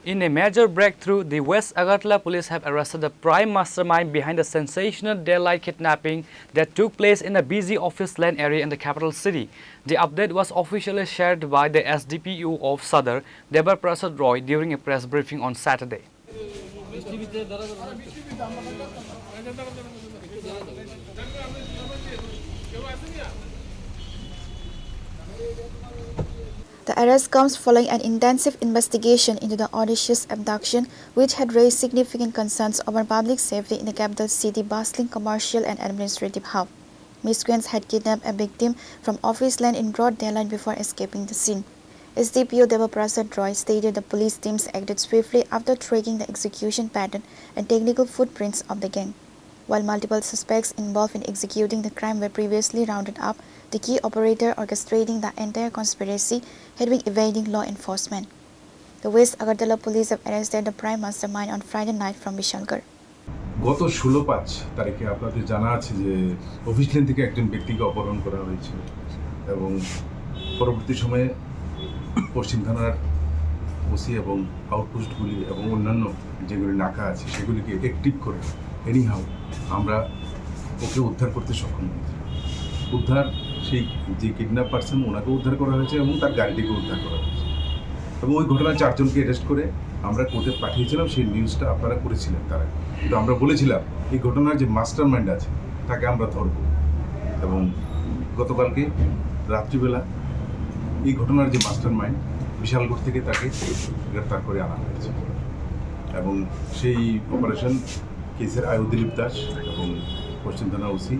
In a major breakthrough, the West Agartala police have arrested the prime mastermind behind the sensational daylight kidnapping that took place in a busy office land area in the capital city. The update was officially shared by the SDPU of Sadar, Debar Prasad Roy, during a press briefing on Saturday. The arrest comes following an intensive investigation into the audacious abduction, which had raised significant concerns over public safety in the capital city bustling commercial and administrative hub. Miscreants had kidnapped a victim from office land in broad daylight before escaping the scene. SDPO Debar Prasad Roy stated the police teams acted swiftly after tracking the execution pattern and technical footprints of the gang. While multiple suspects involved in executing the crime were previously rounded up, the key operator orchestrating the entire conspiracy had been evading law enforcement. The West Agartala police have arrested the prime mastermind on Friday night from Vishalgarh. গত 16/5 তারিখে আপনাদের জানা আছে যে office lane থেকে একজন ব্যক্তিকে অপহরণ করা হয়েছিল এবং পরবর্তী সময়ে পশ্চিম থানার ওসি এবং আউটপোস্টগুলি এবং অন্যান্য যেগুলি নাকা আছে সেগুলিকে অ্যাক্টিভ করে এনিহাউ আমরা ওকে উদ্ধার করতে সক্ষম হয়েছি। উদ্ধার সেই যে কিডন্যাপ পারসন ওনাকে উদ্ধার করা হয়েছে এবং তার গাড়িটিকে উদ্ধার করা হয়েছে এবং ওই ঘটনায় 4 জনকে অ্যারেস্ট করে আমরা কোর্টে পাঠিয়েছিলাম। সেই নিউজটা আপনারা করেছিলেন তারা, কিন্তু আমরা বলেছিলাম এই ঘটনার যে মাস্টার মাইন্ড আছে তাকে আমরা ধরব এবং গতকালকে রাত্রিবেলা এই ঘটনার যে মাস্টার মাইন্ড বিশালগড় থেকে তাকে গ্রেপ্তার করে আনা হয়েছে এবং সেই অপারেশন কেসের আয়ু দিলীপ দাস এবং পশ্চিম থানা ওসি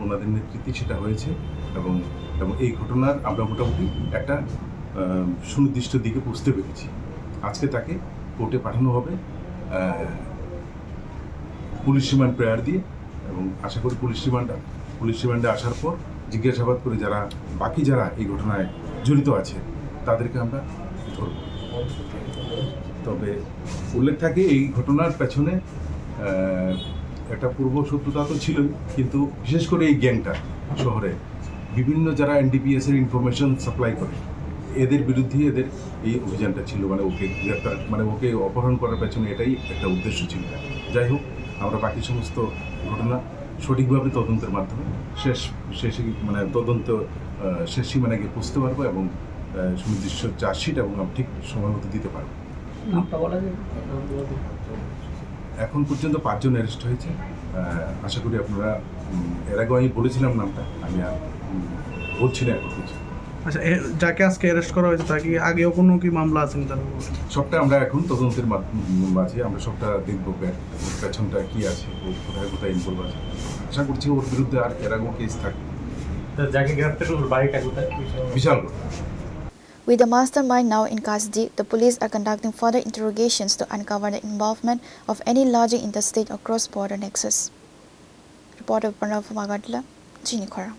ওনাদের নেতৃত্বে সেটা হয়েছে এবং এই ঘটনার আমরা মোটামুটি একটা সুনির্দিষ্ট দিকে বুঝতে পেরেছি। আজকে তাকে কোর্টে পাঠানো হবে পুলিশ রিমান্ড প্রেয়ার দিয়ে এবং আশা করি পুলিশ রিমান্ডে আসার পর জিজ্ঞাসাবাদ করে বাকি যারা এই ঘটনায় জড়িত আছে তাদেরকে আমরা ধরব। তবে উল্লেখ থাকে এই ঘটনার পেছনে একটা পূর্ব শত্রুতা তো ছিলই, কিন্তু বিশেষ করে এই গ্যাংটা শহরে বিভিন্ন যারা এনডিপিএসের ইনফরমেশন সাপ্লাই করে এদের বিরুদ্ধে এদের এই অভিযানটা ছিল, মানে ওকে গ্রেপ্তার ওকে অপহরণ করার পেছনে এটাই একটা উদ্দেশ্য ছিল। যাই হোক, আমরা বাকি সমস্ত ঘটনা সঠিকভাবে তদন্তের মাধ্যমে তদন্ত শেষ সীমানায় গিয়ে পৌঁছতে পারবো এবং সুনির্দিষ্ট চার্জশিট এবং ঠিক সময় মতো দিতে পারবো। এখন পর্যন্ত 5 জন অ্যারেস্ট হয়েছে। আশা করি আপনারা এর আগে আমি বলেছিলাম নামটা, আমি আর বলছি না এখন কিছু। আচ্ছা, যাকে আজকে অ্যারেস্ট করা হয়েছে তাকে আগেও কোনো কি মামলা আছে? সবটা আমরা এখন তদন্তের মাঝে আমরা সবটা দেখবো পেছনটা কি আছে, ও কোথায় কোথায় ইনভলভ আছে। আশা করছি ওর বিরুদ্ধে আর এর আগেও কেস থাকবে। যাকে গ্রেপ্তার করবে বাড়িটা কোথায়? Bishalgarh. With the mastermind now in custody, the police are conducting further interrogations to uncover the involvement of any larger interstate or cross-border nexus. Reporter Pranav from Agartala, Gini Khora.